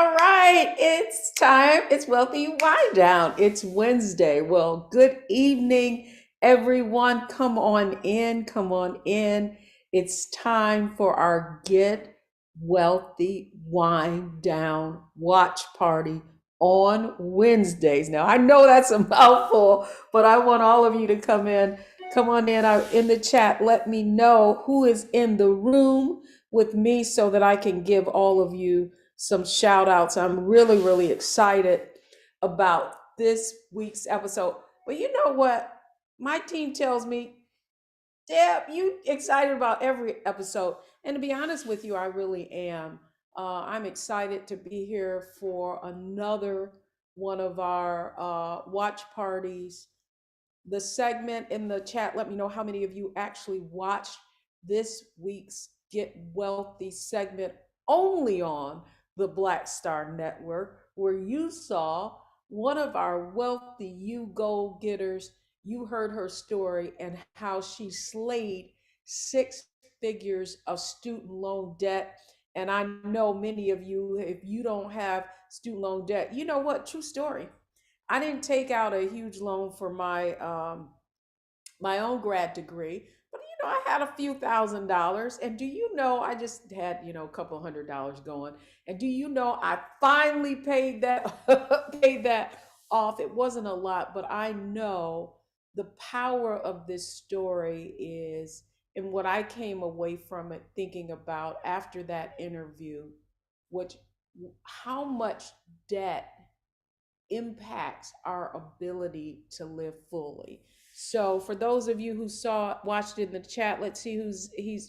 All right. It's time. It's Wealthy Wind Down. It's Wednesday. Well, good evening, everyone. Come on in. Come on in. It's time for our Get Wealthy Wind Down watch party on Wednesdays. Now, I know that's a mouthful, but I want all of you to come in. Come on in the chat. Let me know who is in the room with me so that I can give all of you some shout outs. I'm really, really excited about this week's episode. But you know what? My team tells me, Deb, you excited about every episode. And to be honest with you, I really am. I'm excited to be here for another one of our watch parties. The segment in the chat, let me know how many of you actually watched this week's Get Wealthy segment only on the Black Star Network, where you saw one of our wealthy you goal getters. You heard her story and how she slayed six figures of student loan debt. And I know many of you, if you don't have student loan debt, you know what? True story. I didn't take out a huge loan for my own grad degree, but I had a few $1,000s. And do you know, I just had a couple $100 going. And do you know, I finally paid that paid that off. It wasn't a lot, but I know the power of this story is, and what I came away from it thinking about after that interview, which how much debt impacts our ability to live fully. So for those of you who watched it in the chat, let's see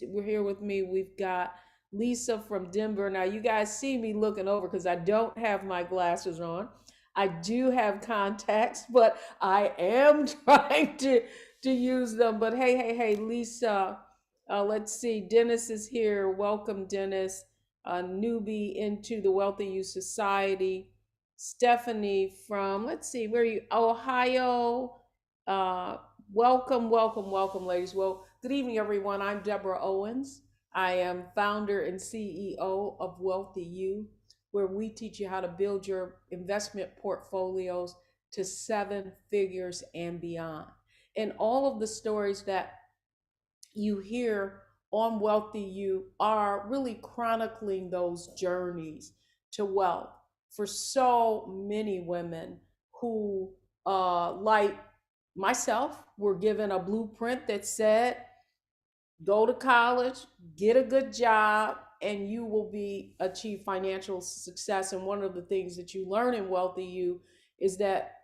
we're here with me. We've got Lisa from Denver. Now you guys see me looking over because I don't have my glasses on. I do have contacts, but I am trying to use them. But hey, Lisa, let's see. Dennis is here. Welcome, Dennis, a newbie into the Wealthy Youth Society. Stephanie from, let's see, where are you? Ohio. Welcome, ladies. Well, good evening, everyone. I'm Deborah Owens. I am founder and CEO of Wealthy You, where we teach you how to build your investment portfolios to seven figures and beyond. And all of the stories that you hear on Wealthy You are really chronicling those journeys to wealth for so many women who, like myself, were given a blueprint that said, go to college, get a good job, and you will achieve financial success. And one of the things that you learn in Wealthy You is that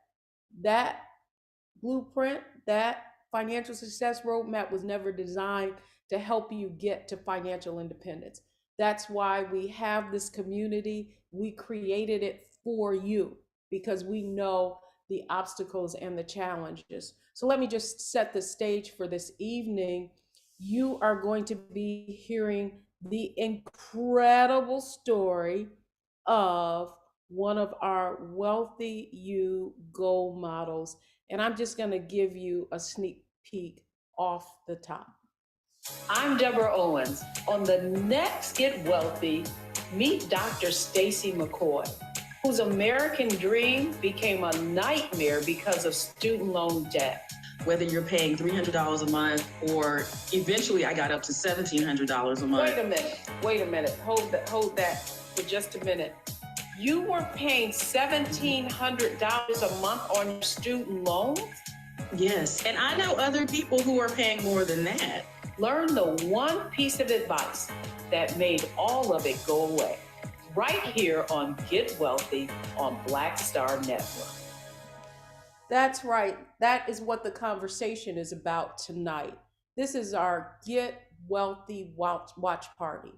blueprint, that financial success roadmap was never designed to help you get to financial independence. That's why we have this community. We created it for you because we know the obstacles and the challenges. So let me just set the stage for this evening. You are going to be hearing the incredible story of one of our Wealthy You goal models. And I'm just going to give you a sneak peek off the top. I'm Deborah Owens. On the next Get Wealthy, meet Dr. Stacy Mccoy, whose American dream became a nightmare because of student loan debt. Whether you're paying $300 a month or eventually I got up to $1,700 a month. Wait a minute. Hold that for just a minute. You were paying $1,700 a month on your student loans? Yes, and I know other people who are paying more than that. Learn the one piece of advice that made all of it go away. Right here on Get Wealthy on Black Star Network. That's right. That is what the conversation is about tonight. This is our Get Wealthy watch party.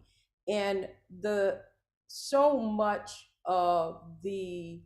And so much of the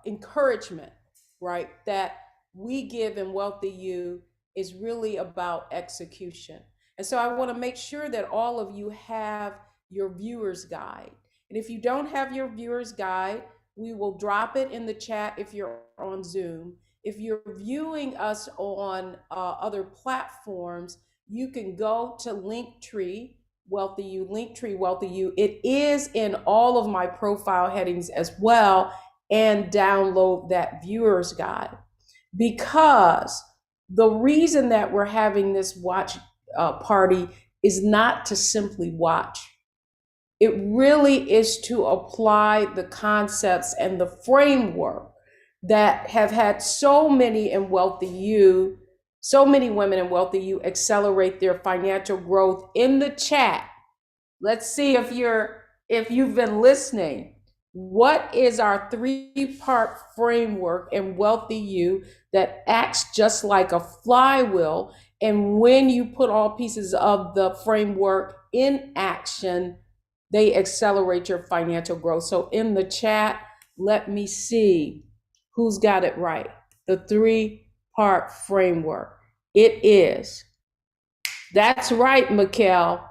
encouragement, right, that we give in Wealthy You is really about execution. And so I want to make sure that all of you have your viewer's guide. And if you don't have your viewer's guide, we will drop it in the chat if you're on Zoom. If you're viewing us on other platforms, you can go to Linktree, Wealthy You, Linktree, Wealthy You. It is in all of my profile headings as well, and download that viewer's guide. Because the reason that we're having this watch party is not to simply watch. It really is to apply the concepts and the framework that have had so many in Wealthy You, so many women in Wealthy You accelerate their financial growth. In the chat, let's see if you've been listening. What is our three-part framework in Wealthy You that acts just like a flywheel? And when you put all pieces of the framework in action, they accelerate your financial growth. So in the chat, let me see who's got it right. The three-part framework. It is. That's right, Mikkel.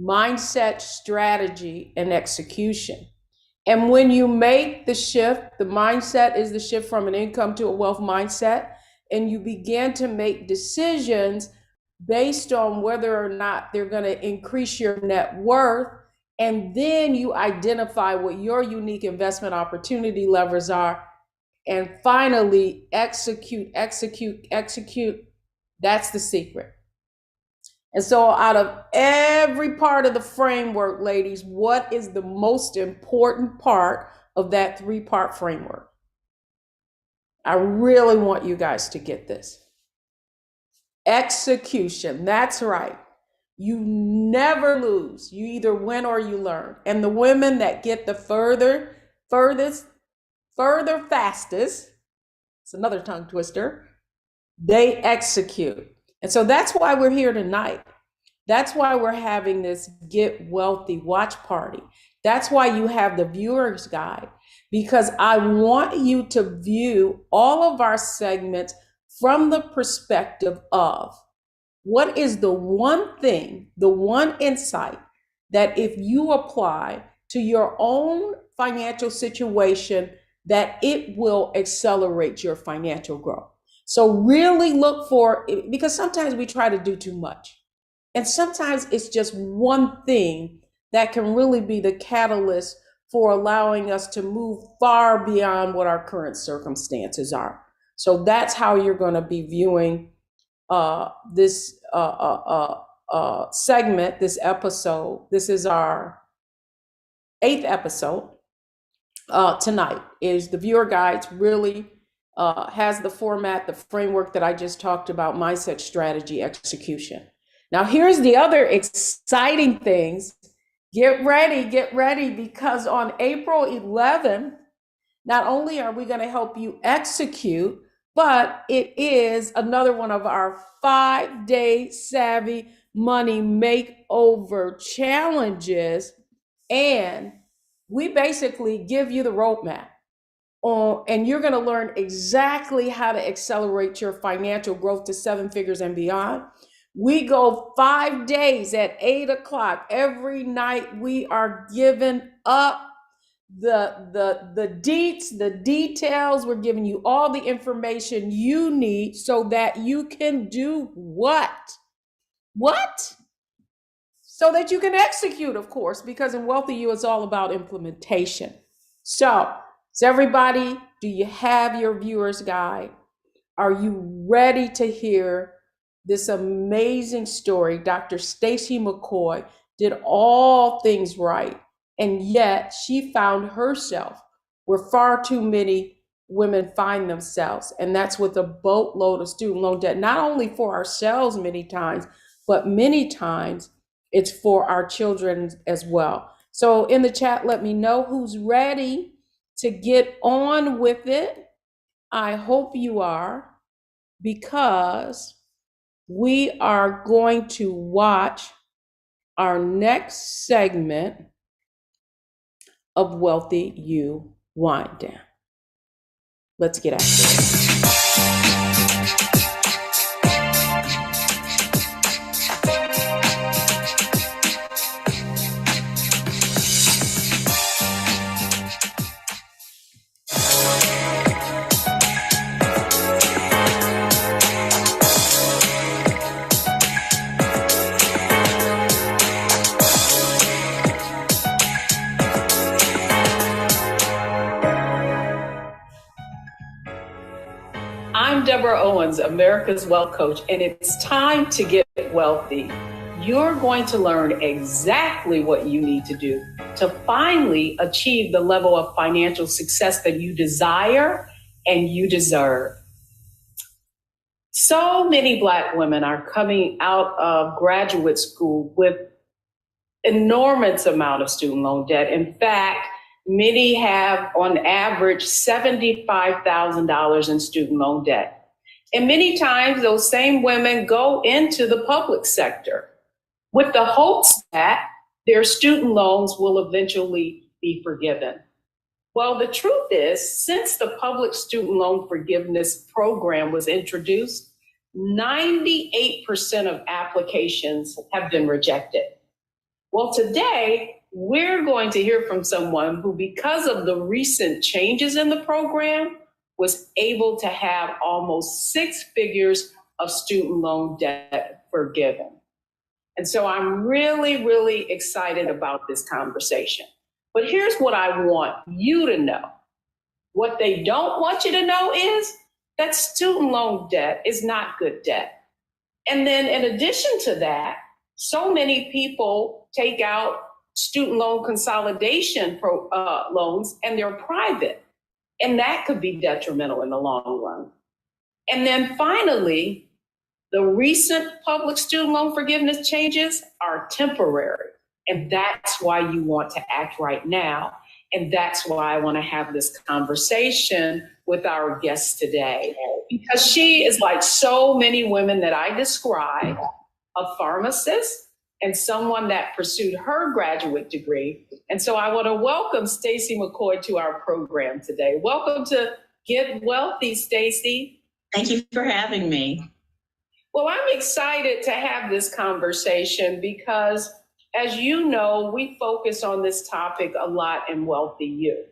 Mindset, strategy, and execution. And when you make the shift, the mindset is the shift from an income to a wealth mindset, and you begin to make decisions based on whether or not they're going to increase your net worth. And then you identify what your unique investment opportunity levers are. And finally, execute. That's the secret. And so out of every part of the framework, ladies, what is the most important part of that three-part framework? I really want you guys to get this. Execution. That's right. You never lose. You either win or you learn. And the women that get the fastest, it's another tongue twister, they execute. And so that's why we're here tonight. That's why we're having this Get Wealthy watch party. That's why you have the viewer's guide, because I want you to view all of our segments from the perspective of what is the one thing, the one insight that if you apply to your own financial situation, that it will accelerate your financial growth. So really look for, because sometimes we try to do too much. And sometimes it's just one thing that can really be the catalyst for allowing us to move far beyond what our current circumstances are. So that's how you're going to be viewing this segment, this episode. This is our 8th episode tonight. Is the viewer guides really has the format, the framework that I just talked about: mindset, strategy, execution. Now, here's the other exciting things. Get ready, because on April 11th, not only are we going to help you execute, but it is another one of our 5-day Savvy Money Makeover challenges. And we basically give you the roadmap. And you're going to learn exactly how to accelerate your financial growth to 7 figures and beyond. We go 5 days at 8 o'clock every night. We are giving up the deets, the details. We're giving you all the information you need so that you can do what? So that you can execute, of course, because in Wealthy You, it's all about implementation. So everybody, do you have your viewer's guide? Are you ready to hear this amazing story? Dr. Stacy McCoy did all things right, and yet she found herself where far too many women find themselves, and that's with a boatload of student loan debt, not only for ourselves many times, but many times it's for our children as well. So in the chat, let me know who's ready to get on with it. I hope you are, because we are going to watch our next segment of Wealthy You Wind Down. Let's get after it. I'm Deborah Owens, America's Wealth Coach, and it's time to get wealthy. you're going to learn exactly what you need to do to finally achieve the level of financial success that you desire and you deserve. So many Black women are coming out of graduate school with enormous amount of student loan debt. In fact, many have on average $75,000 in student loan debt. And many times those same women go into the public sector with the hopes that their student loans will eventually be forgiven. Well, the truth is, since the public student loan forgiveness program was introduced, 98% of applications have been rejected. Well, today, we're going to hear from someone who, because of the recent changes in the program, was able to have almost 6 figures of student loan debt forgiven. And so I'm really, really excited about this conversation. But here's what I want you to know. What they don't want you to know is that student loan debt is not good debt. And then in addition to that, so many people take out student loan consolidation loans and they're private. And that could be detrimental in the long run. And then finally, the recent public student loan forgiveness changes are temporary. And that's why you want to act right now. And that's why I want to have this conversation with our guest today. Because she is like so many women that I describe, a pharmacist and someone that pursued her graduate degree. And so I want to welcome Stacy Mccoy to our program today. Welcome to Get Wealthy, Stacy. Thank you for having me. Well, I'm excited to have this conversation because, as you know, we focus on this topic a lot in Wealthy You.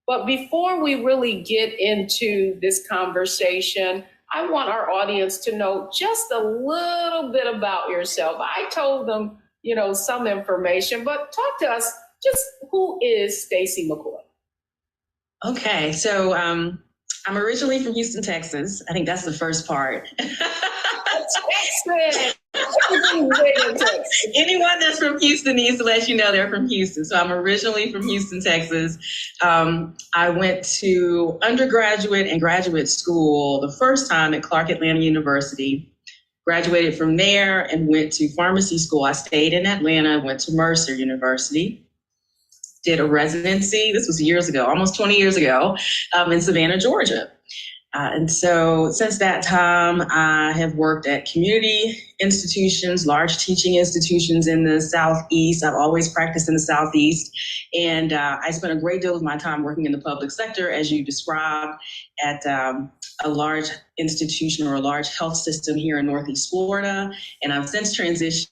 But before we really get into this conversation, I want our audience to know just a little bit about yourself. I told them, some information, but talk to us. Just who is Stacy Mccoy? Okay, so I'm originally from Houston, Texas. I think that's the first part. Texas. Anyone that's from Houston needs to let you know they're from Houston. So I'm originally from Houston, Texas. I went to undergraduate and graduate school the first time at Clark Atlanta University. Graduated from there and went to pharmacy school. I stayed in Atlanta, went to Mercer University, did a residency. This was years ago, almost 20 years ago, in Savannah, Georgia. And so since that time, I have worked at community institutions, large teaching institutions in the Southeast. I've always practiced in the Southeast. And I spent a great deal of my time working in the public sector, as you described, at a large institution or a large health system here in Northeast Florida. And I've since transitioned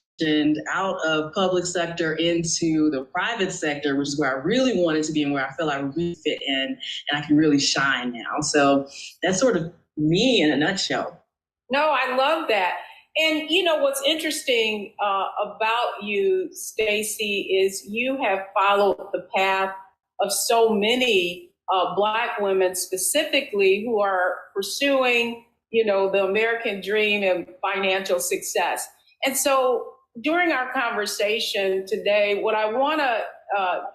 out of public sector into the private sector, which is where I really wanted to be and where I feel I really fit in and I can really shine now. So that's sort of me in a nutshell. No, I love that. And what's interesting about you, Stacy, is you have followed the path of so many Black women specifically who are pursuing, the American dream and financial success. And so during our conversation today, what I want to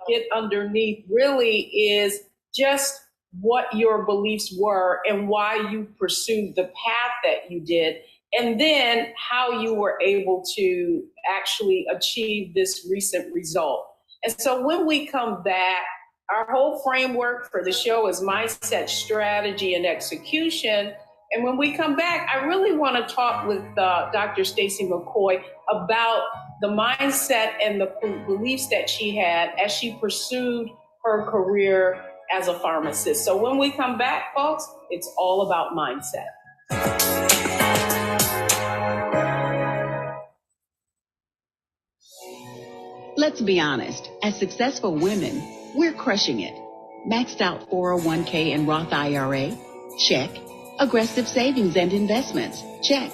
get underneath really is just what your beliefs were and why you pursued the path that you did, and then how you were able to actually achieve this recent result. And so when we come back, our whole framework for the show is mindset, strategy, and execution. And when we come back, I really want to talk with Dr. Stacy Mccoy about the mindset and the beliefs that she had as she pursued her career as a pharmacist. So when we come back, folks, it's all about mindset. Let's be honest, as successful women, we're crushing it. Maxed out 401k and Roth IRA? Check. Aggressive savings and investments? Check.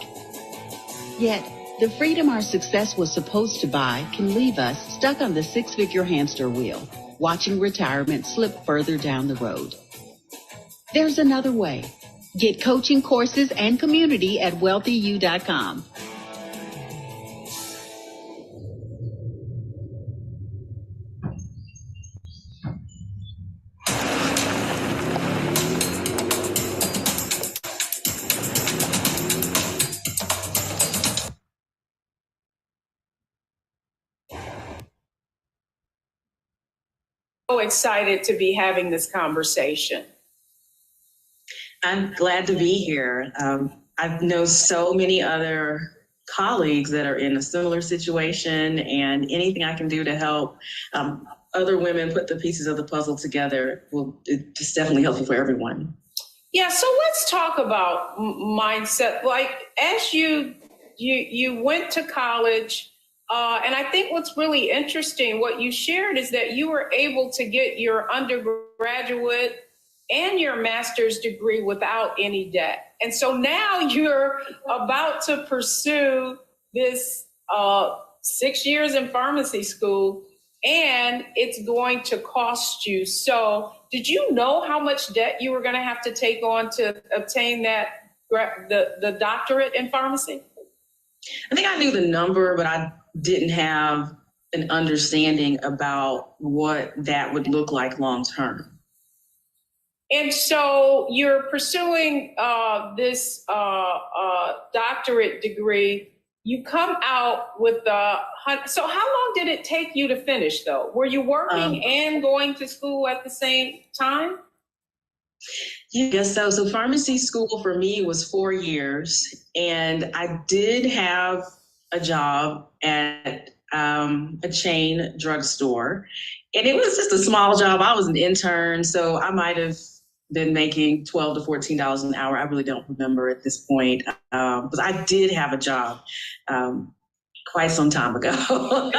Yet, the freedom our success was supposed to buy can leave us stuck on the 6-figure hamster wheel, watching retirement slip further down the road. There's another way. Get coaching courses and community at wealthyu.com. excited to be having this conversation. I'm glad to be here. I know so many other colleagues that are in a similar situation, and anything I can do to help other women put the pieces of the puzzle together it's definitely helpful for everyone. Yeah, so let's talk about mindset. Like, as you went to college, and I think what's really interesting, what you shared, is that you were able to get your undergraduate and your master's degree without any debt. And so now you're about to pursue this 6 years in pharmacy school, and it's going to cost you. So did you know how much debt you were going to have to take on to obtain the doctorate in pharmacy? I think I knew the number, but I didn't have an understanding about what that would look like long term. And so you're pursuing this doctorate degree. You come out with so how long did it take you to finish, though? Were you working and going to school at the same time? Yes, so pharmacy school for me was 4 years, and I did have a job at a chain drugstore, and it was just a small job. I was an intern, so I might have been making $12 to $14 an hour. I really don't remember at this point, but I did have a job quite some time ago.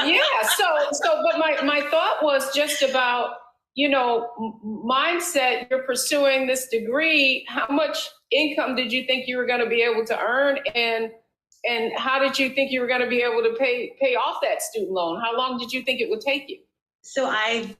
Yeah. But my thought was just about, mindset. You're pursuing this degree. How much income did you think you were going to be able to earn, and how did you think you were going to be able to pay off that student loan? How long did you think it would take you? So I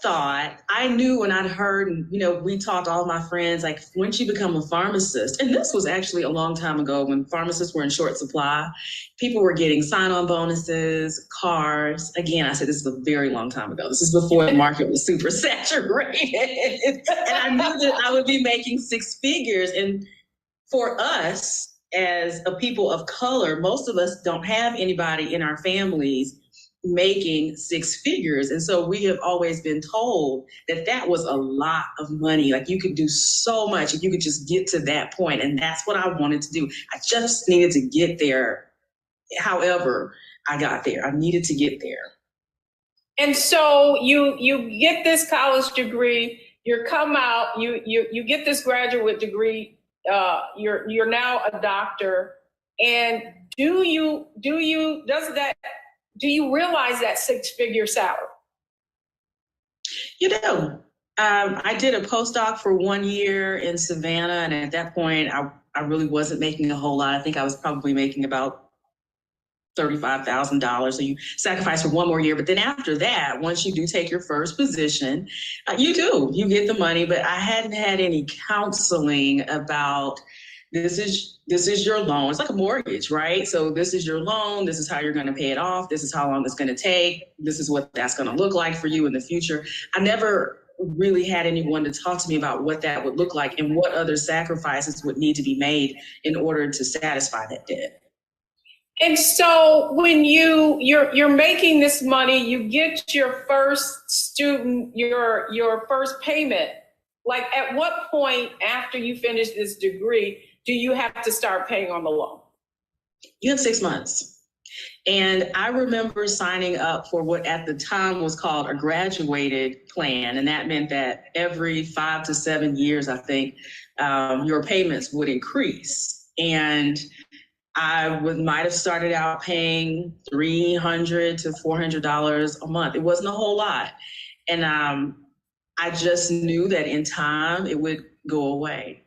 thought, I knew when I'd heard, we talked to all my friends, like, once you become a pharmacist, and this was actually a long time ago when pharmacists were in short supply, people were getting sign-on bonuses, cars. Again, I said this is a very long time ago. This is before the market was super saturated. And I knew that I would be making six figures. And for us, as a people of color, most of us don't have anybody in our families making six figures. And so we have always been told that that was a lot of money. Like, you could do so much if you could just get to that point. And that's what I wanted to do. I just needed to get there. However, I got there. I needed to get there. And so you get this college degree, you come out, you get this graduate degree, you're now a doctor. And do you realize that six-figure salary? I did a postdoc for 1 year in Savannah, and at that point, I really wasn't making a whole lot. I think I was probably making about $35,000. So you sacrifice for 1 more year. But then after that, once you do take your first position, you get the money. But I hadn't had any counseling about this is your loan. It's like a mortgage, right? So this is your loan. This is how you're going to pay it off. This is how long it's going to take. This is what that's going to look like for you in the future. I never really had anyone to talk to me about what that would look like and what other sacrifices would need to be made in order to satisfy that debt. And so when you're making this money, you get your first your first payment. Like, at what point after you finish this degree do you have to start paying on the loan? You have 6 months. And I remember signing up for what at the time was called a graduated plan. And that meant that every 5 to 7 years, I think, your payments would increase. And I might have started out paying $300 to $400 a month. It wasn't a whole lot. And I just knew that in time it would go away.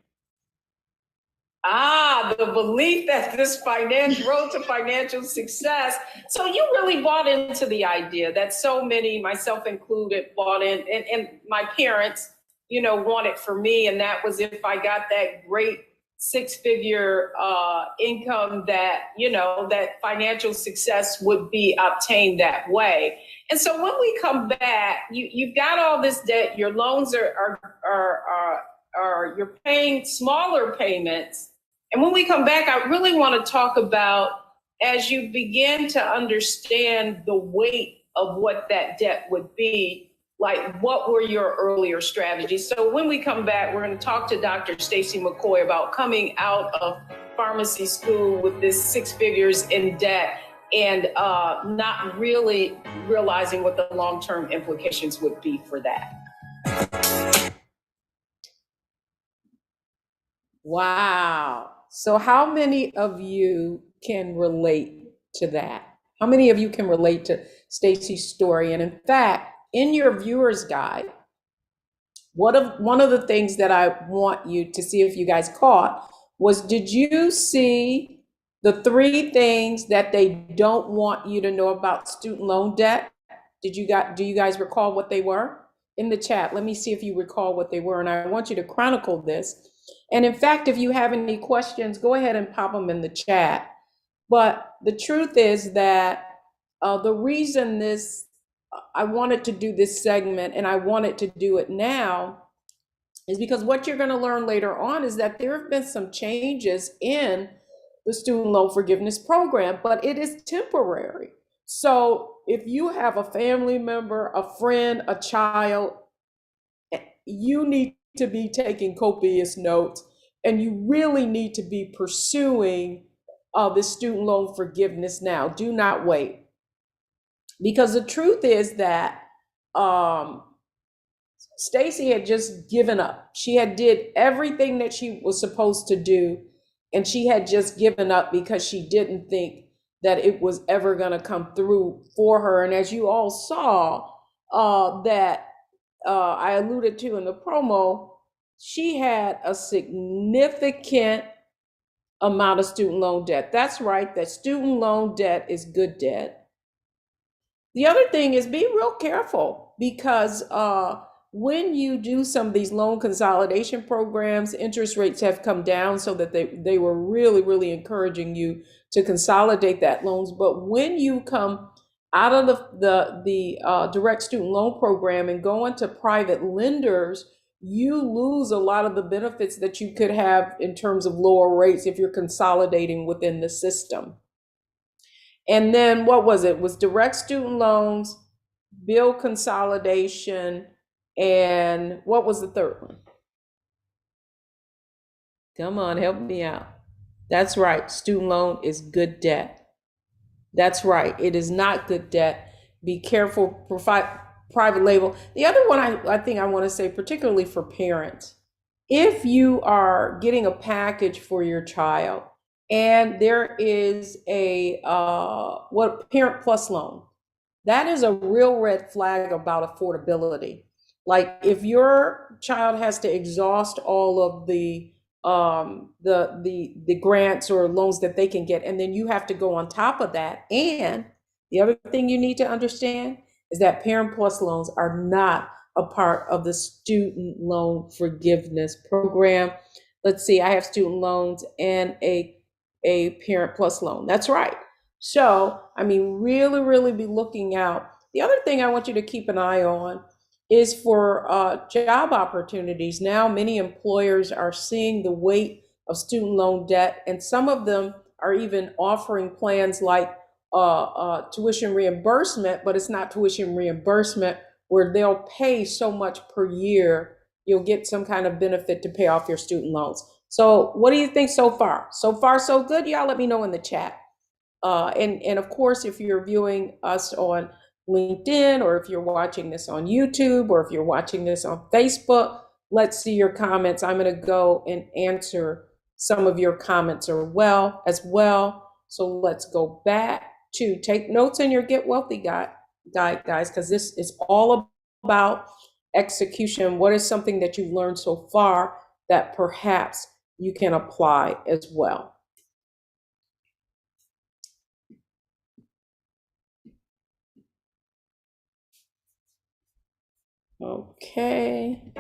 The belief that this road to financial success. So you really bought into the idea that so many, myself included, bought in, and my parents, wanted for me. And that was, if I got that great six-figure income, that, that financial success would be obtained that way. And so when we come back, you've got all this debt, your loans are you're paying smaller payments. And when we come back, I really want to talk about, as you begin to understand the weight of what that debt would be, like, what were your earlier strategies? So when we come back, we're going to talk to Dr. Stacy Mccoy about coming out of pharmacy school with this 6 figures in debt and not really realizing what the long-term implications would be for that. Wow. So how many of you can relate to that? How many of you can relate to Stacy's story? And in fact, in your viewer's guide, one of the things that I want you to see if you guys caught was, did you see the 3 things that they don't want you to know about student loan debt? Do you guys recall what they were? In the chat, let me see if you recall what they were, and I want you to chronicle this. And in fact, if you have any questions, go ahead and pop them in the chat. But the truth is that the reason I wanted to do this segment and I wanted to do it now is because what you're going to learn later on is that there have been some changes in the student loan forgiveness program, but it is temporary. So if you have a family member, a friend, a child, you need to be taking copious notes, and you really need to be pursuing the student loan forgiveness now. Do not wait. Because the truth is that Stacy had just given up. She had did everything that she was supposed to do, and she had just given up because she didn't think that it was ever going to come through for her. And as you all saw, that I alluded to in the promo, she had a significant amount of student loan debt. That's right, that student loan debt is good debt. The other thing is, be real careful, because when you do some of these loan consolidation programs, interest rates have come down so that they were really, really encouraging you to consolidate that loans. But when you come out of the direct student loan program and go into private lenders, you lose a lot of the benefits that you could have in terms of lower rates if you're consolidating within the system. And then what was it? It was direct student loans, bill consolidation, and what was the third one? Come on, help me out. That's right, student loan is good debt. That's right, it is not good debt. Be careful, private label. The other one I think I want to say, particularly for parents, if you are getting a package for your child and there is a Parent Plus loan, that is a real red flag about affordability. Like, if your child has to exhaust all of the grants or loans that they can get, and then you have to go on top of that. And the other thing you need to understand is that Parent Plus loans are not a part of the student loan forgiveness program. Let's see, I have student loans and a Parent Plus loan. That's right. So, I mean, really, really be looking out. The other thing I want you to keep an eye on is for job opportunities. Now, many employers are seeing the weight of student loan debt, and some of them are even offering plans like tuition reimbursement, but it's not tuition reimbursement, where they'll pay so much per year, you'll get some kind of benefit to pay off your student loans. So what do you think so far? So far, so good? Y'all let me know in the chat. And of course, if you're viewing us on LinkedIn, or if you're watching this on YouTube, or if you're watching this on Facebook, let's see your comments. I'm going to go and answer some of your comments as well. So let's go back to take notes in your Get Wealthy guide, guys, because this is all about execution. What is something that you've learned so far that perhaps you can apply as well? Okay.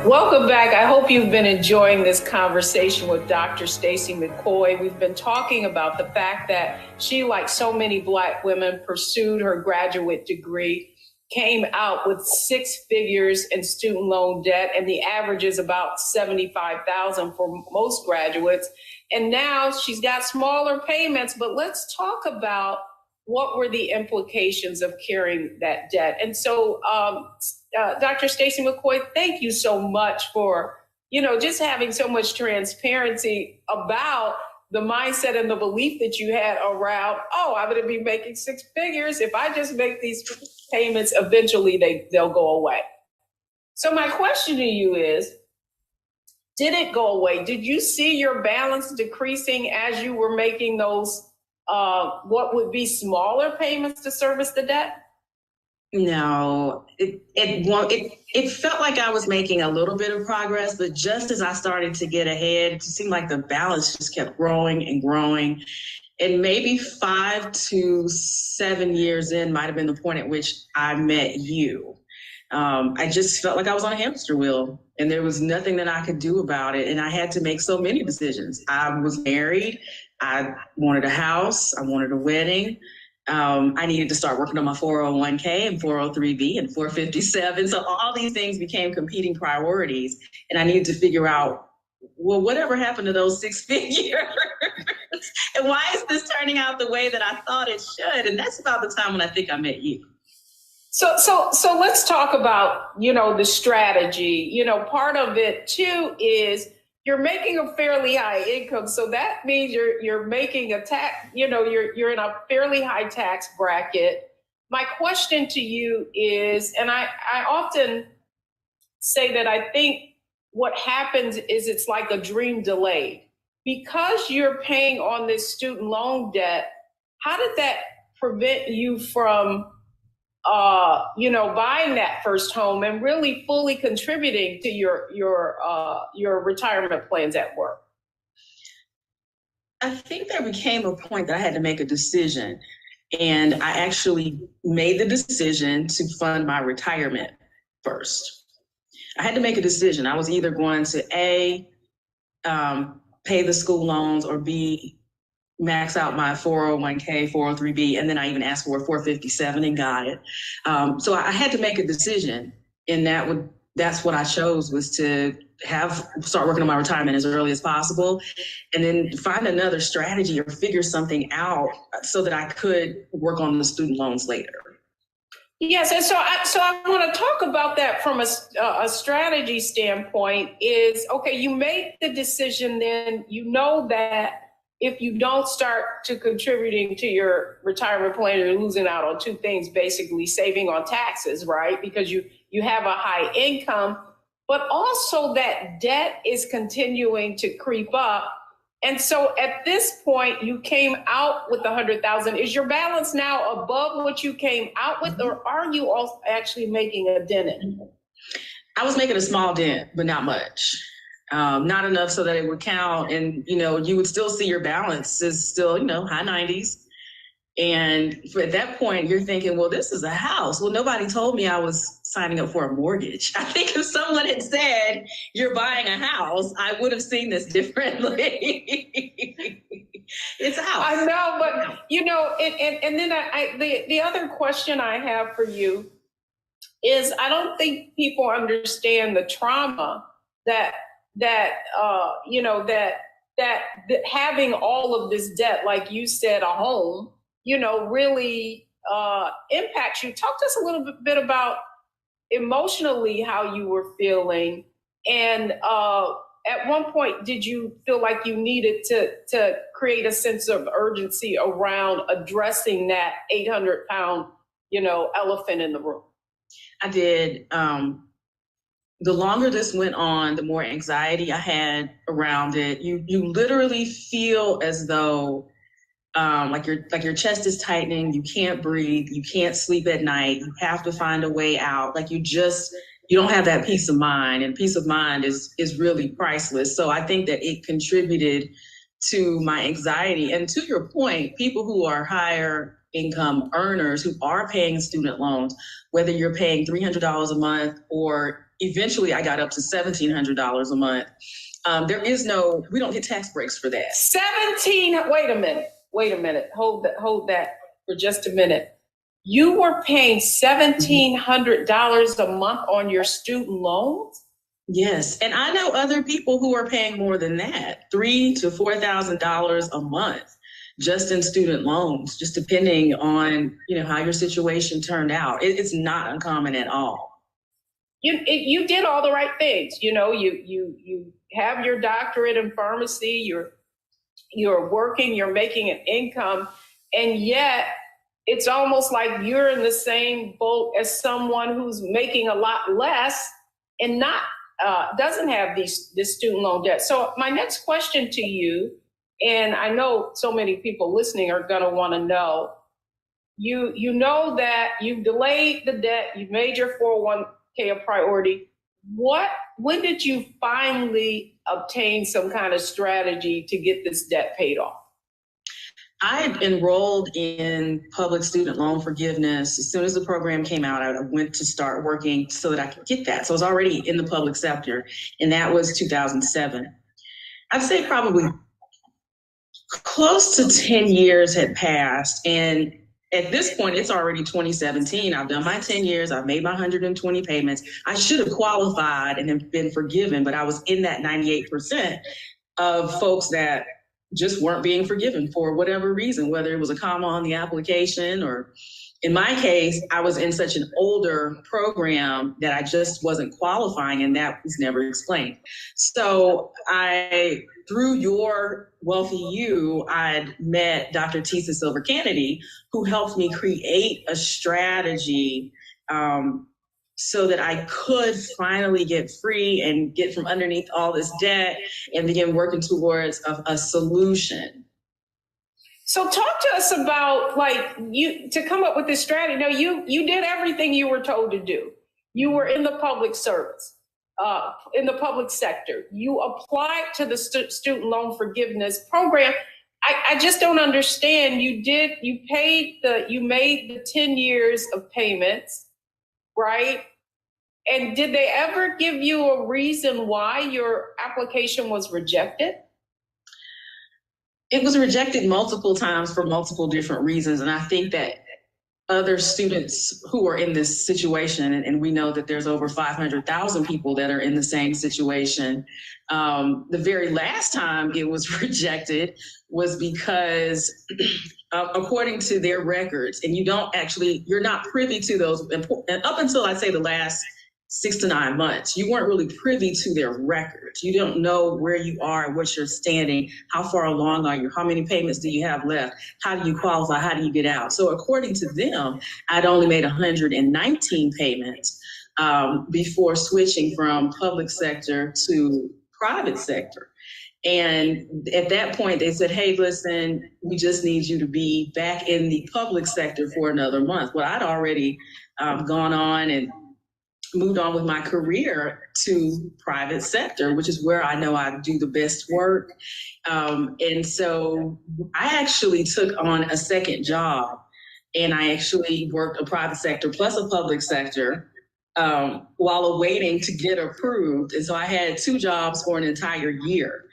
Welcome back. I hope you've been enjoying this conversation with Dr. Stacy Mccoy. We've been talking about the fact that she, like so many Black women, pursued her graduate degree, came out with 6 figures in student loan debt, and the average is about $75,000 for most graduates. And now she's got smaller payments, but let's talk about what were the implications of carrying that debt? And so, Dr. Stacy McCoy, thank you so much for, just having so much transparency about the mindset and the belief that you had around, I'm going to be making six figures. If I just make these payments, eventually they'll go away. So my question to you is, did it go away? Did you see your balance decreasing as you were making those what would be smaller payments to service the debt? No, it felt like I was making a little bit of progress, but just as I started to get ahead, it seemed like the balance just kept growing and growing. And maybe 5 to 7 years in might have been the point at which I met you. I just felt like I was on a hamster wheel and there was nothing that I could do about it. And I had to make so many decisions. I was married. I wanted a house. I wanted a wedding. I needed to start working on my 401k and 403b and 457. So all these things became competing priorities. And I needed to figure out, well, whatever happened to those 6 figures? And why is this turning out the way that I thought it should? And that's about the time when I think I met you. So let's talk about, the strategy. Part of it too is you're making a fairly high income. So that means you're making a tax, you're in a fairly high tax bracket. My question to you is, and I often say that I think what happens is it's like a dream delayed. Because you're paying on this student loan debt, how did that prevent you from buying that first home and really fully contributing to your retirement plans at work? I think there became a point that I had to make a decision, and I actually made the decision to fund my retirement first. I had to make a decision. I was either going to pay the school loans, or B, max out my 401k, 403b, and then I even asked for a 457 and got it. So I had to make a decision, and that's what I chose, was to start working on my retirement as early as possible, and then find another strategy or figure something out so that I could work on the student loans later. Yes, and so I want to talk about that from a strategy standpoint. Is okay, you make the decision, then you know that if you don't start to contributing to your retirement plan, you're losing out on two things, basically saving on taxes, right? Because you have a high income, but also that debt is continuing to creep up. And so at this point, you came out with 100,000. Is your balance now above what you came out with, or are you also actually making a dent in it? I was making a small dent, but not much. Not enough so that it would count. And, you would still see your balance is still, high 90s. And at that point, you're thinking, well, this is a house. Well, nobody told me I was signing up for a mortgage. I think if someone had said you're buying a house, I would have seen this differently. It's a house. I know, but, and then the other question I have for you is, I don't think people understand the trauma that having all of this debt, like you said, a home, really impacts you. Talk to us a little bit about emotionally how you were feeling. And at one point, did you feel like you needed to create a sense of urgency around addressing that 800-pound, elephant in the room? I did. The longer this went on, the more anxiety I had around it. You literally feel as though like your chest is tightening, you can't breathe, you can't sleep at night, you have to find a way out. Like you don't have that peace of mind, and peace of mind is really priceless. So I think that it contributed to my anxiety. And to your point, people who are higher income earners who are paying student loans, whether you're paying $300 a month or eventually I got up to $1,700 a month. We don't get tax breaks for that. Wait a minute. Hold that for just a minute. You were paying $1,700 a month on your student loans? Yes. And I know other people who are paying more than that, $3,000 to $4,000 a month. just in student loans, just depending on, how your situation turned out. It's not uncommon at all. You did all the right things. You have your doctorate in pharmacy, you're working, you're making an income, and yet it's almost like you're in the same boat as someone who's making a lot less and not doesn't have this student loan debt. So my next question to you, and I know so many people listening are going to want to know, you know that you've delayed the debt, you've made your 401k a priority. When did you finally obtain some kind of strategy to get this debt paid off? I enrolled in public student loan forgiveness. As soon as the program came out, I went to start working so that I could get that. So I was already in the public sector, and that was 2007. I'd say probably close to 10 years had passed, and at this point, it's already 2017. I've done my 10 years. I've made my 120 payments. I should have qualified and have been forgiven, but I was in that 98% of folks that just weren't being forgiven for whatever reason, whether it was a comma on the application, or in my case, I was in such an older program that I just wasn't qualifying, and that was never explained. So through your Wealthy You, I'd met Dr. Tisa Silver Kennedy, who helped me create a strategy so that I could finally get free and get from underneath all this debt and begin working towards a solution. So talk to us about, to come up with this strategy. Now, you did everything you were told to do. You were in the public service, in the public sector. You applied to the student loan forgiveness program. I just don't understand. You made the 10 years of payments, right? And did they ever give you a reason why your application was rejected? It was rejected multiple times for multiple different reasons. And I think that other students who are in this situation, and we know that there's over 500,000 people that are in the same situation. The very last time it was rejected was because according to their records, and you're not privy to those, and up until I say the last 6 to 9 months, you weren't really privy to their records. You don't know where you are, what you're standing, how far along are you, how many payments do you have left, how do you qualify, how do you get out? So according to them, I'd only made 119 payments before switching from public sector to private sector. And at that point, they said, hey, listen, we just need you to be back in the public sector for another month. Well, I'd already gone on and moved on with my career to private sector, which is where I know I do the best work. And so I actually took on a second job, and I actually worked a private sector plus a public sector while awaiting to get approved. And so I had 2 jobs for an entire year,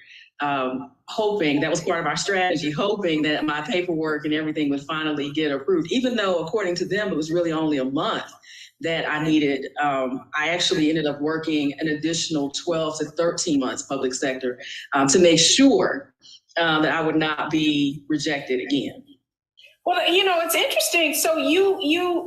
hoping, that was part of our strategy, hoping that my paperwork and everything would finally get approved, even though according to them, it was really only a month that I needed. I actually ended up working an additional 12 to 13 months public sector to make sure that I would not be rejected again. Well, it's interesting. So you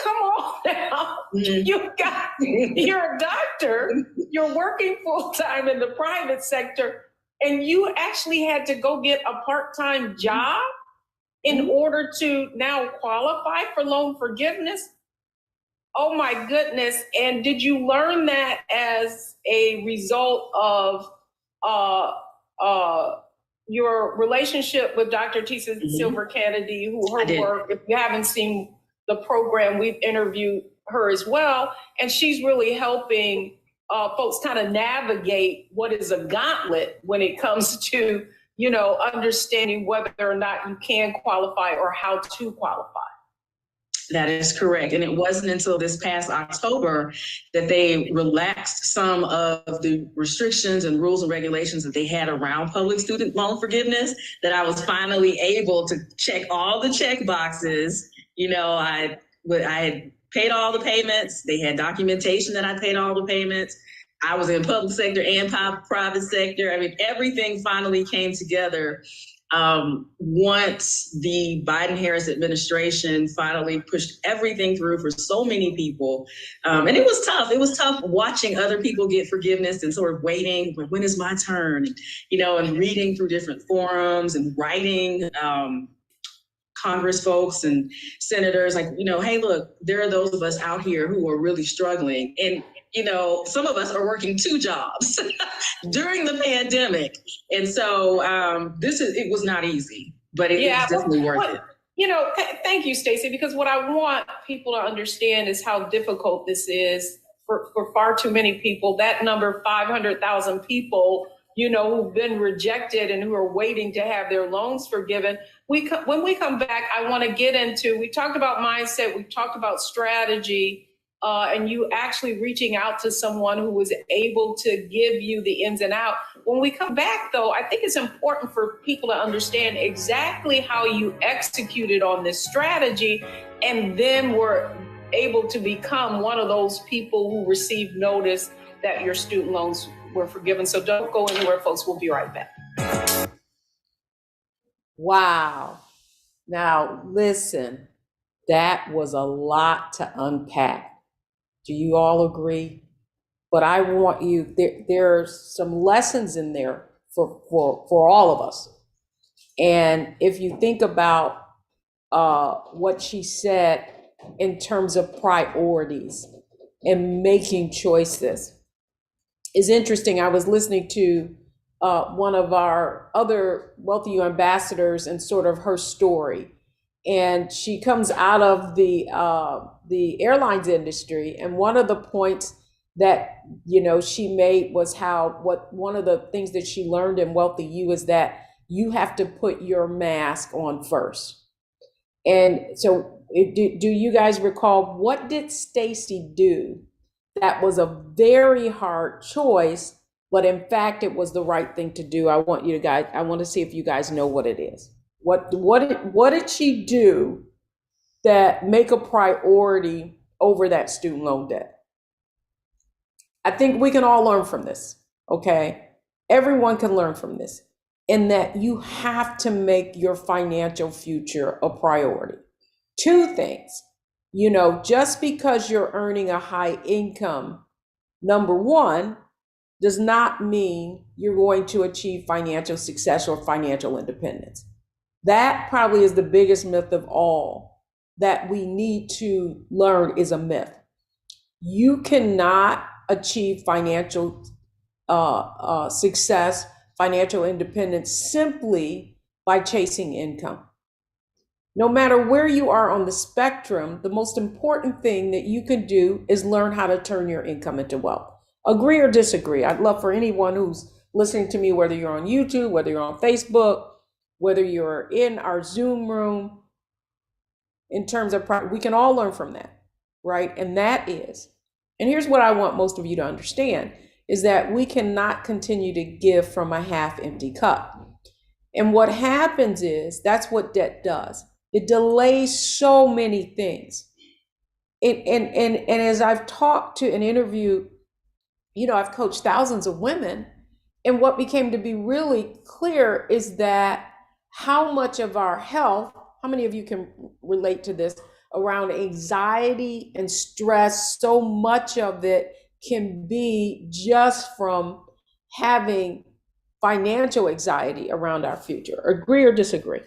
come on now. Mm-hmm. You're a doctor, you're working full time in the private sector, and you actually had to go get a part-time job in order to now qualify for loan forgiveness. Oh my goodness. And did you learn that as a result of your relationship with Dr. Tisa Silver Kennedy, her work? If you haven't seen the program, we've interviewed her as well. And she's really helping folks kind of navigate what is a gauntlet when it comes to, understanding whether or not you can qualify or how to qualify. That is correct. And it wasn't until this past October that they relaxed some of the restrictions and rules and regulations that they had around public student loan forgiveness that I was finally able to check all the check boxes. I had paid all the payments. They had documentation that I paid all the payments. I was in public sector and private sector. I mean, everything finally came together once the Biden-Harris administration finally pushed everything through for so many people. And it was tough. It was tough watching other people get forgiveness and sort of waiting, when is my turn? And reading through different forums and writing Congress folks and senators, like, hey, look, there are those of us out here who are really struggling. And, some of us are working 2 jobs during the pandemic. And so it was not easy, but it's definitely worth it. Thank you, Stacy, because what I want people to understand is how difficult this is for far too many people. That number, 500,000 people, who've been rejected and who are waiting to have their loans forgiven. When we come back, I want to get into, we talked about mindset, we talked about strategy, and you actually reaching out to someone who was able to give you the ins and out. When we come back, though, I think it's important for people to understand exactly how you executed on this strategy and then were able to become one of those people who received notice that your student loans were forgiven. So don't go anywhere, folks. We'll be right back. Wow. Now, listen, that was a lot to unpack. Do you all agree? But I want you, there's some lessons in there for all of us. And if you think about what she said in terms of priorities and making choices, is interesting. I was listening to one of our other Wealthy You ambassadors and sort of her story. And she comes out of the airlines industry. And one of the points that, she made was one of the things that she learned in Wealthy You is that you have to put your mask on first. And so do you guys recall, what did Stacy do that was a very hard choice, but in fact, it was the right thing to do? I want to see if you guys know what it is. What did she do that make a priority over that student loan debt? I think we can all learn from this, okay? Everyone can learn from this, in that you have to make your financial future a priority. 2 things, just because you're earning a high income, number one, does not mean you're going to achieve financial success or financial independence. That probably is the biggest myth of all that we need to learn is a myth. You cannot achieve financial success, financial independence simply by chasing income. No matter where you are on the spectrum, the most important thing that you can do is learn how to turn your income into wealth. Agree or disagree? I'd love for anyone who's listening to me, whether you're on YouTube, whether you're on Facebook, whether you're in our Zoom room, in terms of, we can all learn from that, right? And here's what I want most of you to understand, is that we cannot continue to give from a half empty cup. And what happens is, that's what debt does. It delays so many things. And as I've talked to and interviewed, I've coached thousands of women, and what became to be really clear is that how much of our health, how many of you can relate to this, around anxiety and stress, so much of it can be just from having financial anxiety around our future. Agree or disagree?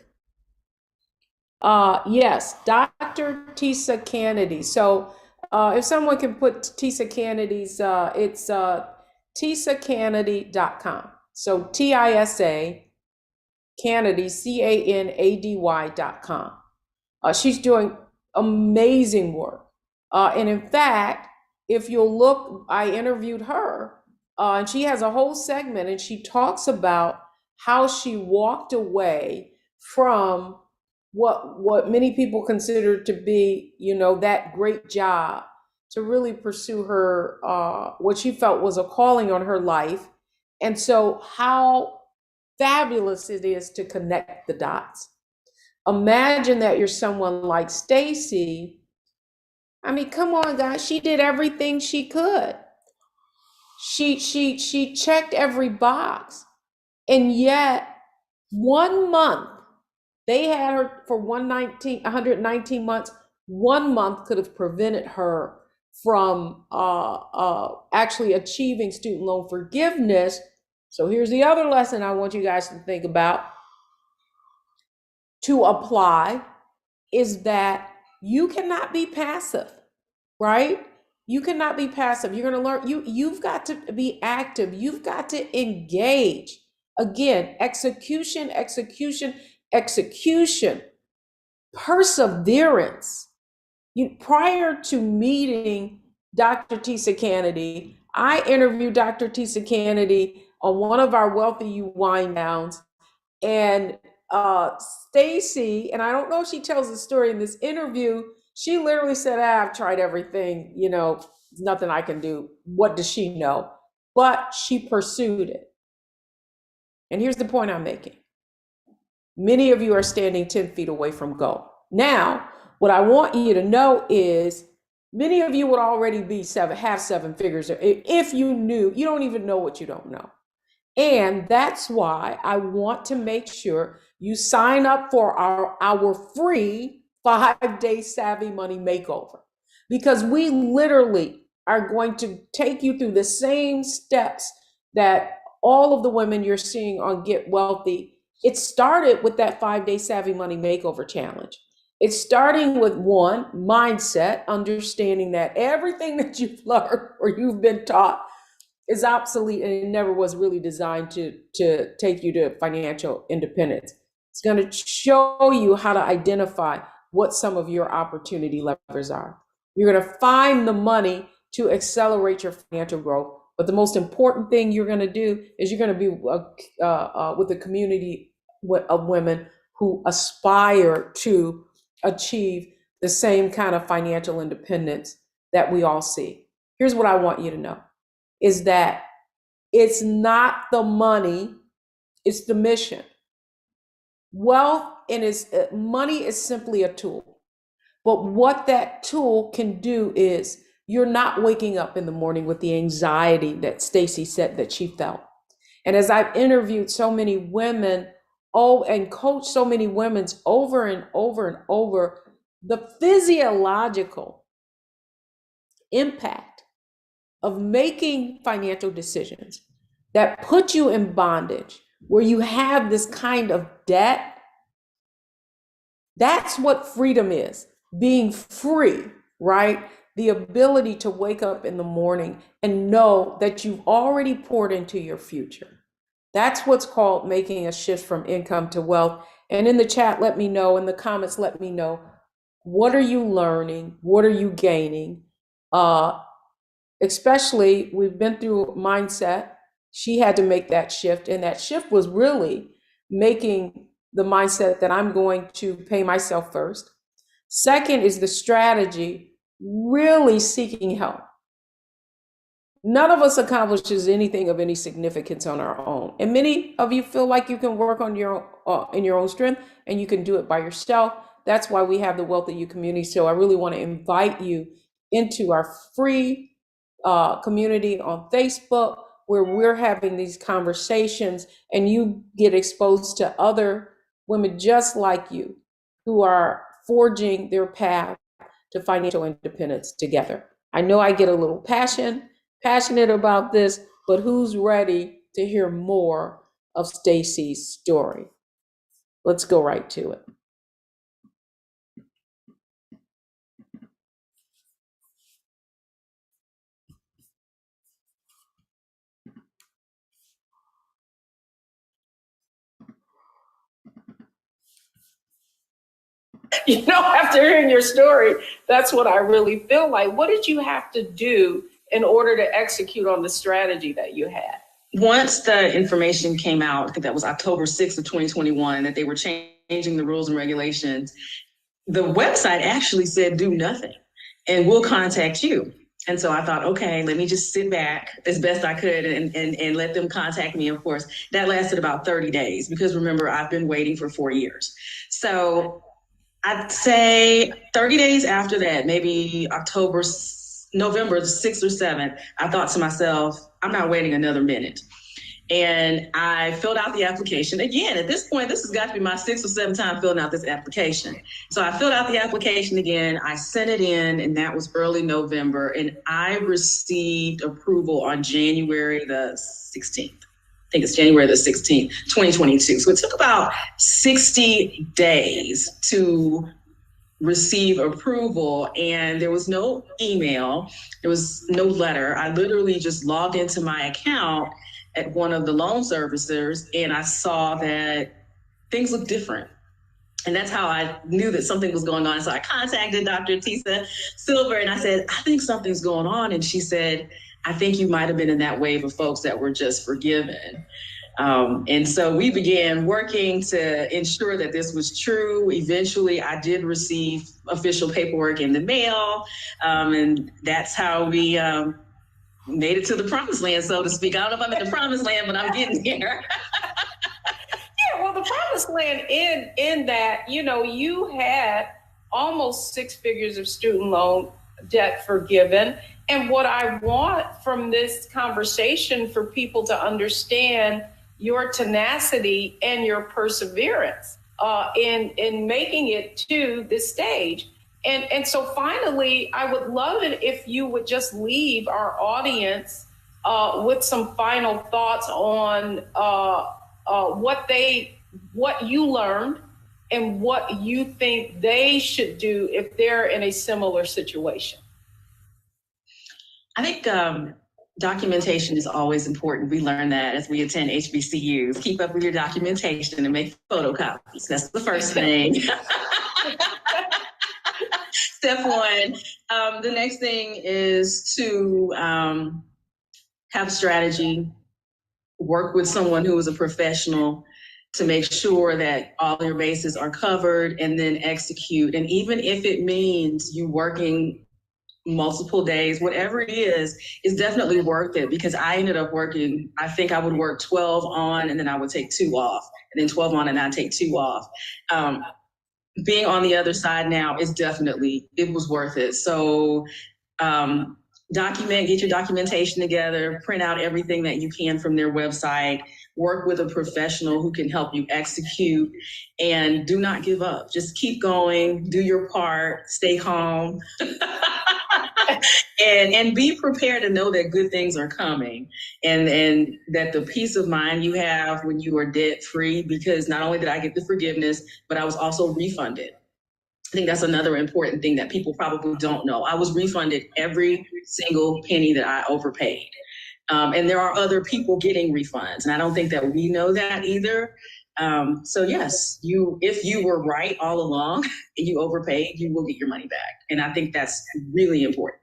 Yes, Dr. Tisa Kennedy. So if someone can put Tisa Kennedy's, it's tisakennedy.com. So TISA Kennedy, CANADY.com. She's doing amazing work. And in fact, if you'll look, I interviewed her, and she has a whole segment, and she talks about how she walked away from what many people consider to be, that great job, to really pursue her, what she felt was a calling on her life. And so how fabulous it is to connect the dots. Imagine that you're someone like Stacy. I mean, come on, guys. She did everything she could. She checked every box. And yet 1 month. They had her for 119 months. 1 month could have prevented her from actually achieving student loan forgiveness. So here's the other lesson I want you guys to think about to apply is that you cannot be passive, right? You cannot be passive. You're going to learn, you've got to be active. You've got to engage. Again, execution, execution, execution, perseverance. Prior to meeting Dr. Tisa Kennedy, I interviewed Dr. Tisa Kennedy on one of our Wealthy You wind downs. And Stacy, and I don't know if she tells the story in this interview, she literally said, I've tried everything, there's nothing I can do. What does she know? But she pursued it. And here's the point I'm making. Many of you are standing 10 feet away from goal. Now, what I want you to know is many of you would already be have seven figures. If you knew, you don't even know what you don't know. And that's why I want to make sure you sign up for our free 5-day Savvy Money Makeover, because we literally are going to take you through the same steps that all of the women you're seeing on Get Wealthy. It started with that 5-day Savvy Money Makeover challenge. It's starting with one, mindset, understanding that everything that you've learned or you've been taught is obsolete and it never was really designed to take you to financial independence. It's going to show you how to identify what some of your opportunity levers are. You're going to find the money to accelerate your financial growth. But the most important thing you're going to do is you're going to be with a community of women who aspire to achieve the same kind of financial independence that we all see. Here's what I want you to know. Is that it's not the money, it's the mission. Wealth and money is simply a tool. But what that tool can do is you're not waking up in the morning with the anxiety that Stacy said that she felt. And as I've interviewed so many women, and coached so many women over and over and over, the physiological impact of making financial decisions that put you in bondage, where you have this kind of debt, that's what freedom is. Being free, right? The ability to wake up in the morning and know that you've already poured into your future. That's what's called making a shift from income to wealth. And in the chat, let me know, in the comments, let me know, what are you learning? What are you gaining? Especially, we've been through mindset. She had to make that shift. And that shift was really making the mindset that I'm going to pay myself first. Second is the strategy, really seeking help. None of us accomplishes anything of any significance on our own. And many of you feel like you can work on in your own strength and you can do it by yourself. That's why we have the Wealthy You community. So I really want to invite you into our free community on Facebook, where we're having these conversations and you get exposed to other women just like you who are forging their path to financial independence together. I know I get a little passionate about this, but who's ready to hear more of Stacy's story? Let's go right to it. After hearing your story, that's what I really feel like. What did you have to do in order to execute on the strategy that you had? Once the information came out, I think that was October 6th of 2021, that they were changing the rules and regulations, the website actually said, do nothing, and we'll contact you. And so I thought, okay, let me just sit back as best I could and let them contact me. Of course, that lasted about 30 days because remember, I've been waiting for 4 years. So I'd say 30 days after that, maybe November the 6th or 7th, I thought to myself, I'm not waiting another minute. And I filled out the application. Again, at this point, this has got to be my 6th or 7th time filling out this application. So I filled out the application again. I sent it in, and that was early November. And I received approval on January the 16th. I think it's January the 16th, 2022. So it took about 60 days to receive approval, and there was no email, there was no letter. I literally just logged into my account at one of the loan servicers, and I saw that things looked different. And that's how I knew that something was going on. So I contacted Dr. Tisa Silver, and I said, I think something's going on. And she said, I think you might have been in that wave of folks that were just forgiven. And so we began working to ensure that this was true. Eventually, I did receive official paperwork in the mail, and that's how we made it to the promised land, so to speak. I don't know if I'm in the promised land, but I'm getting there. Yeah, well, the promised land in that, you had almost 6 figures of student loan debt forgiven. And what I want from this conversation for people to understand your tenacity and your perseverance in making it to this stage. And so finally, I would love it if you would just leave our audience with some final thoughts on what you learned and what you think they should do if they're in a similar situation. I think documentation is always important. We learn that as we attend HBCUs. Keep up with your documentation and make photocopies. That's the first thing. Step one. The next thing is to have a strategy, work with someone who is a professional to make sure that all your bases are covered, and then execute. And even if it means you working multiple days, whatever it is definitely worth it, because I ended up working, I think I would work 12 on and then I would take 2 off, and then 12 on and I'd take 2 off. Being on the other side now is definitely, it was worth it. So get your documentation together, print out everything that you can from their website, work with a professional who can help you execute, and do not give up. Just keep going, do your part, stay calm, and be prepared to know that good things are coming, and that the peace of mind you have when you are debt free, because not only did I get the forgiveness, but I was also refunded. I think that's another important thing that people probably don't know. I was refunded every single penny that I overpaid. And there are other people getting refunds, and I don't think that we know that either. So yes, if you were right all along and you overpaid, you will get your money back. And I think that's really important.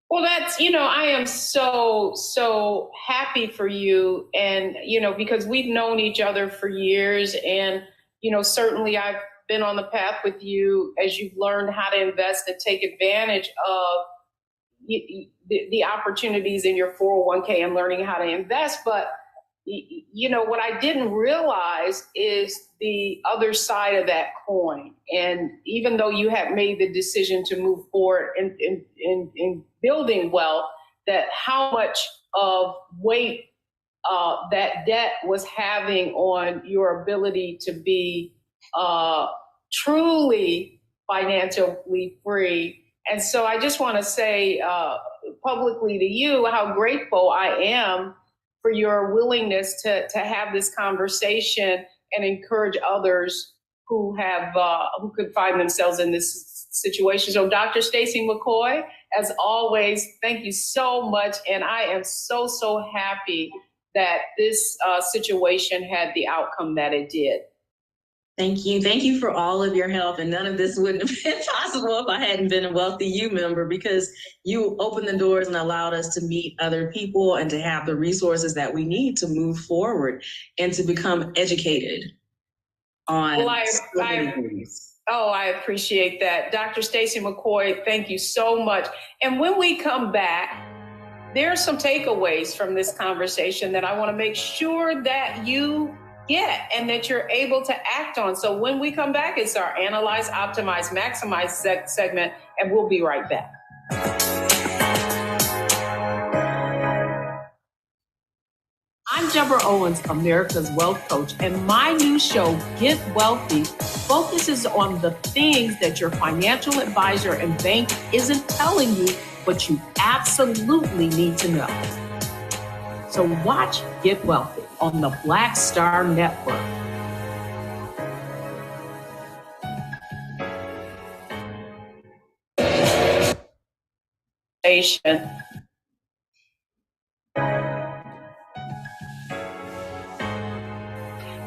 Well, that's, I am so happy for you. And, because we've known each other for years, and, certainly I've been on the path with you as you've learned how to invest and take advantage of the opportunities in your 401k and learning how to invest. But, what I didn't realize is the other side of that coin. And even though you have made the decision to move forward in building wealth, that how much of weight that debt was having on your ability to be truly financially free. And so I just want to say publicly to you how grateful I am for your willingness to have this conversation and encourage others who could find themselves in this situation. So Dr. Stacy McCoy, as always, thank you so much. And I am so happy that this situation had the outcome that it did. Thank you. Thank you for all of your help. And none of this wouldn't have been possible if I hadn't been a Wealthy You member, because you opened the doors and allowed us to meet other people and to have the resources that we need to move forward and to become educated on. Well, I appreciate that. Dr. Stacy McCoy, thank you so much. And when we come back, there are some takeaways from this conversation that I want to make sure that you get and that you're able to act on. So when we come back, it's our Analyze, Optimize, Maximize segment, and we'll be right back. I'm Deborah Owens, America's Wealth Coach, and my new show, Get Wealthy, focuses on the things that your financial advisor and bank isn't telling you, but you absolutely need to know. So watch Get Wealthy on the Black Star Network.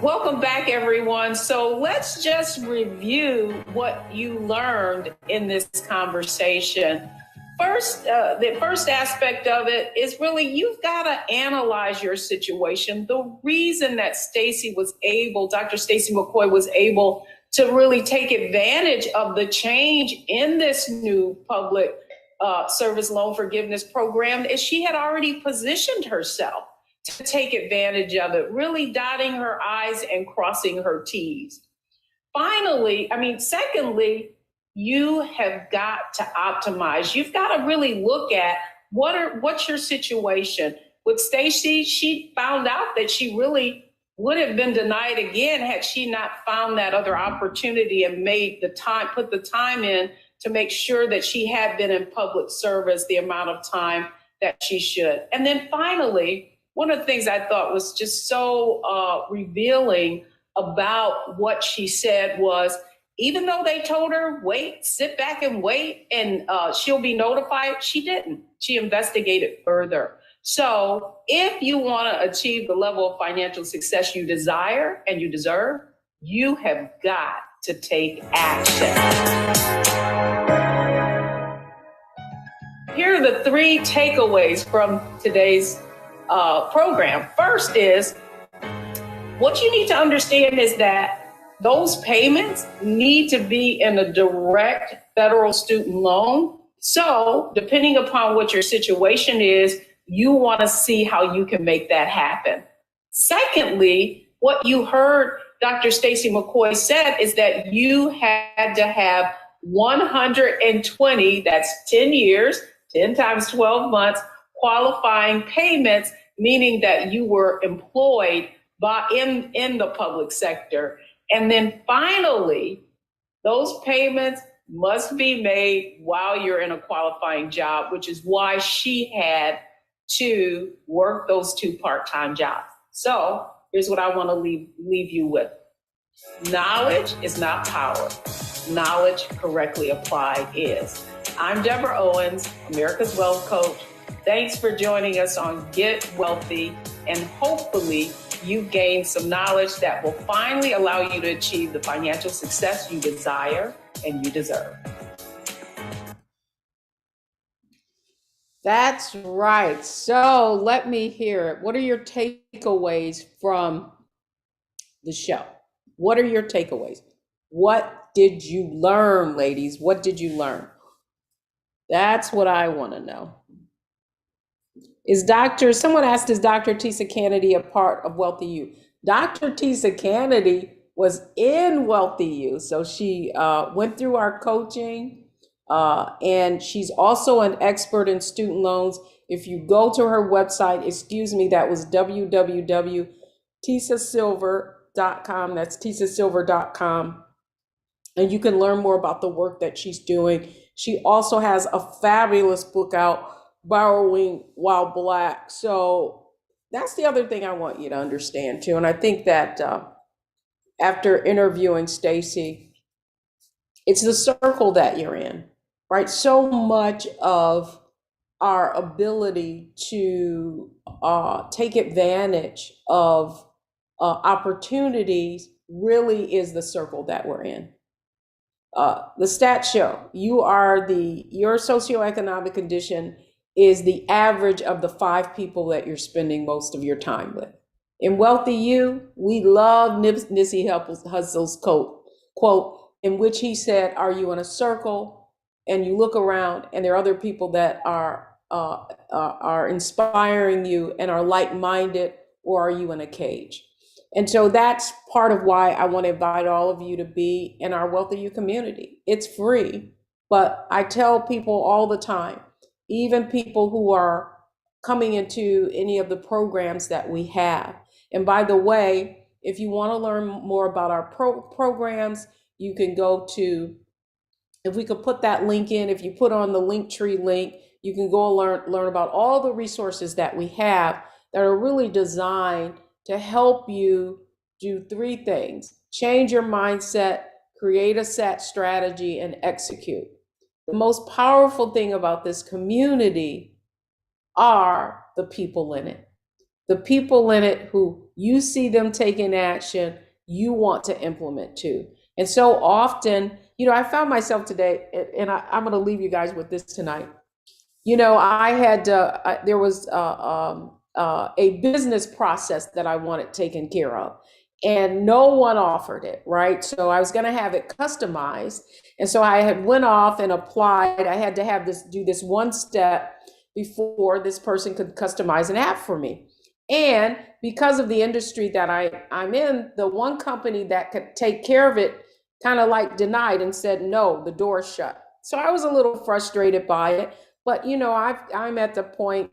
Welcome back, everyone. So let's just review what you learned in this conversation. First, the first aspect of it is really you've got to analyze your situation. The reason that Dr. Stacy McCoy was able to really take advantage of the change in this new public service loan forgiveness program is she had already positioned herself to take advantage of it, really dotting her I's and crossing her T's. Secondly, you have got to optimize. You've got to really look at what's your situation. With Stacy, she found out that she really would have been denied again had she not found that other opportunity and put the time in to make sure that she had been in public service the amount of time that she should. And then finally, one of the things I thought was just so revealing about what she said was, even though they told her, sit back and wait, and she'll be notified, she didn't. She investigated further. So if you want to achieve the level of financial success you desire and you deserve, you have got to take action. Here are the 3 takeaways from today's program. First is, what you need to understand is that those payments need to be in a direct federal student loan. So depending upon what your situation is, you want to see how you can make that happen. Secondly, what you heard Dr. Stacy McCoy said is that you had to have 120, that's 10 years, 10 times 12 months, qualifying payments, meaning that you were employed in the public sector. And then finally, those payments must be made while you're in a qualifying job, which is why she had to work those 2 part-time jobs. So here's what I want to leave you with. Knowledge is not power. Knowledge correctly applied is. I'm Deborah Owens, America's Wealth Coach. Thanks for joining us on Get Wealthy, and hopefully you gain some knowledge that will finally allow you to achieve the financial success you desire and you deserve. That's right. So let me hear it. What are your takeaways from the show? What are your takeaways? What did you learn, ladies? What did you learn? That's what I want to know. Someone asked, is Dr. Tisa Kennedy a part of Wealthy You? Dr. Tisa Kennedy was in Wealthy You. So she went through our coaching, and she's also an expert in student loans. If you go to her website, that was www.tisasilver.com. That's tisasilver.com. And you can learn more about the work that she's doing. She also has a fabulous book out, Borrowing While Black. So that's the other thing I want you to understand too. And I think that after interviewing Stacy, it's the circle that you're in, right? So much of our ability to take advantage of opportunities really is the circle that we're in. The stats show your socioeconomic condition is the average of the 5 people that you're spending most of your time with. In Wealthy You, we love Nipsey Hussle's quote, in which he said, are you in a circle and you look around and there are other people that are inspiring you and are like-minded, or are you in a cage? And so that's part of why I want to invite all of you to be in our Wealthy You community. It's free, but I tell people all the time, even people who are coming into any of the programs that we have. And by the way, if you want to learn more about our programs, you can go to, if we could put that link in, if you put on the Linktree link, you can go learn about all the resources that we have that are really designed to help you do three things: change your mindset, create a set strategy, and execute. The most powerful thing about this community are the people in it. The people in it who you see them taking action, you want to implement too. And so often, I found myself today, and I'm going to leave you guys with this tonight. I had there was a business process that I wanted taken care of, and no one offered it, right? So I was going to have it customized, and so I had went off and applied. I had to do this one step before this person could customize an app for me. And because of the industry that I'm in, the one company that could take care of it kind of like denied and said, no, the door's shut. So I was a little frustrated by it. But, I'm at the point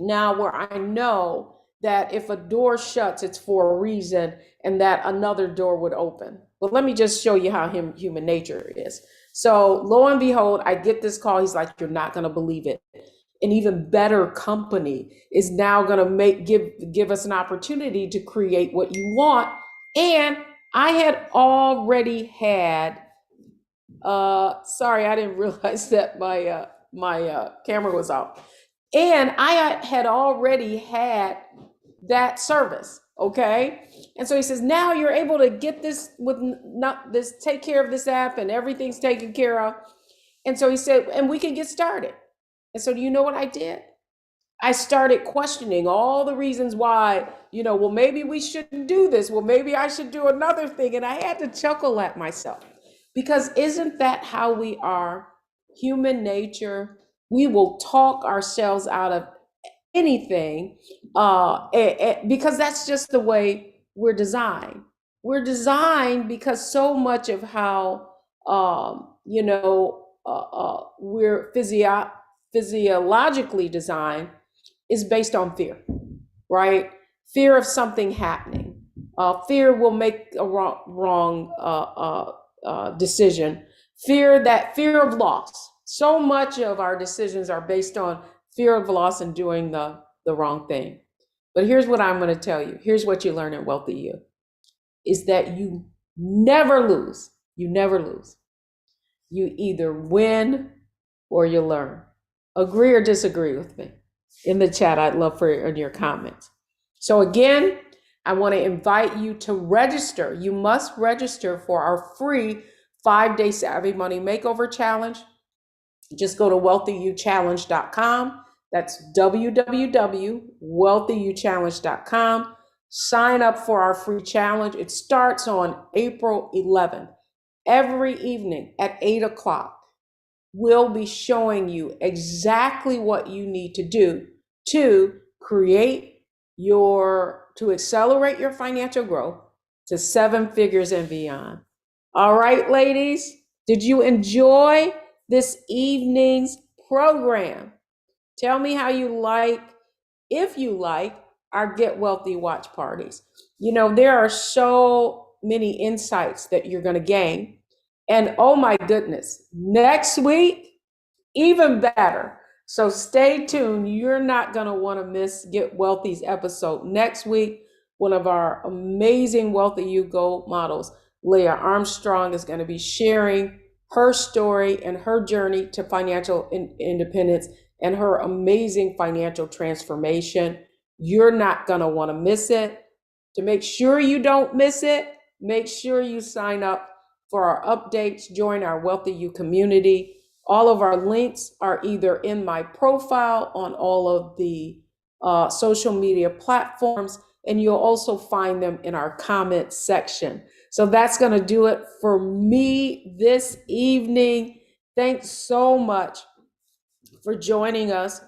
now where I know that if a door shuts, it's for a reason, and that another door would open. But let me just show you how human nature is. So lo and behold, I get this call. He's like, you're not going to believe it. An even better company is now going to give us an opportunity to create what you want. And I had already had, sorry, I didn't realize that my camera was off. And I had already had that service. Okay. And so he says, now you're able to get this take care of this app, and everything's taken care of. And so he said, and we can get started. And so do you know what I did? I started questioning all the reasons why, well, maybe we shouldn't do this. Well, maybe I should do another thing. And I had to chuckle at myself, because isn't that how we are? Human nature. We will talk ourselves out of anything because that's just the way we're designed. We're designed because so much of how, we're physiologically designed is based on fear, right? Fear of something happening. Fear will make a wrong decision. Fear of loss. So much of our decisions are based on fear of loss and doing the wrong thing. But here's what I'm going to tell you. Here's what you learn in Wealthy You, is that you never lose. You never lose. You either win or you learn. Agree or disagree with me? In the chat, I'd love for your comments. So again, I want to invite you to register. You must register for our free 5-day Savvy Money Makeover Challenge. Just go to wealthyouchallenge.com. That's www.wealthyouchallenge.com. Sign up for our free challenge. It starts on April 11th. Every evening at 8 o'clock, we'll be showing you exactly what you need to do to to accelerate your financial growth to 7 figures and beyond. All right, ladies, did you enjoy this evening's program? Tell me how you if you like our Get Wealthy watch parties. There are so many insights that you're going to gain. And oh my goodness, next week, even better. So stay tuned. You're not going to want to miss Get Wealthy's episode next week. One of our amazing Wealthy You Gold models, Leah Armstrong, is going to be sharing her story and her journey to financial independence and her amazing financial transformation. You're not going to want to miss it. To make sure you don't miss it, make sure you sign up for our updates, join our Wealthy You community. All of our links are either in my profile on all of the social media platforms, and you'll also find them in our comment section. So that's going to do it for me this evening. Thanks so much for joining us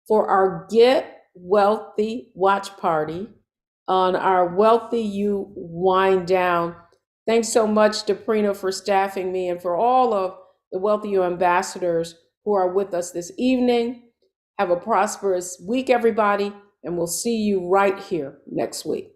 for our Get Wealthy watch party on our Wealthy You wind down. Thanks so much to Prina for staffing me, and for all of the Wealthy You ambassadors who are with us this evening. Have a prosperous week, everybody, and we'll see you right here next week.